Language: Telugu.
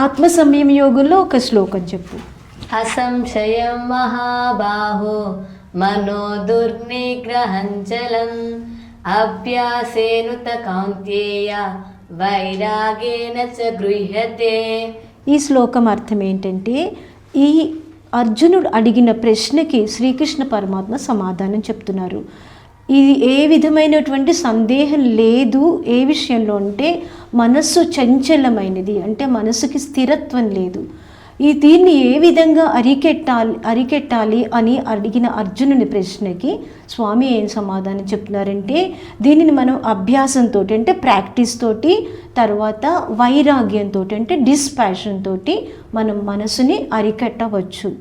ఆత్మ సంయమ యోగంలో ఒక శ్లోకం చెప్పు. అసంశయం మహాబాహో మనో దుర్నిగ్రహంచలం అభ్యాసేనుత కౌంతేయ వైరాగేన చ గృహ్యతే. ఈ శ్లోకం అర్థం ఏంటంటే, ఈ అర్జునుడు అడిగిన ప్రశ్నకి శ్రీకృష్ణ పరమాత్మ సమాధానం చెప్తున్నారు. ఇది ఏ విధమైనటువంటి సందేహం లేదు. ఏ విషయంలో అంటే మనస్సు చంచలమైనది, అంటే మనసుకి స్థిరత్వం లేదు. దీన్ని ఏ విధంగా అరికెట్టాలి అని అడిగిన అర్జునుని ప్రశ్నకి స్వామి ఏం సమాధానం చెప్తున్నారంటే, దీనిని మనం అభ్యాసంతో అంటే ప్రాక్టీస్ తోటి, తర్వాత వైరాగ్యంతో అంటే డిస్పాషన్ తోటి మనం మనసుని అరికట్టవచ్చు.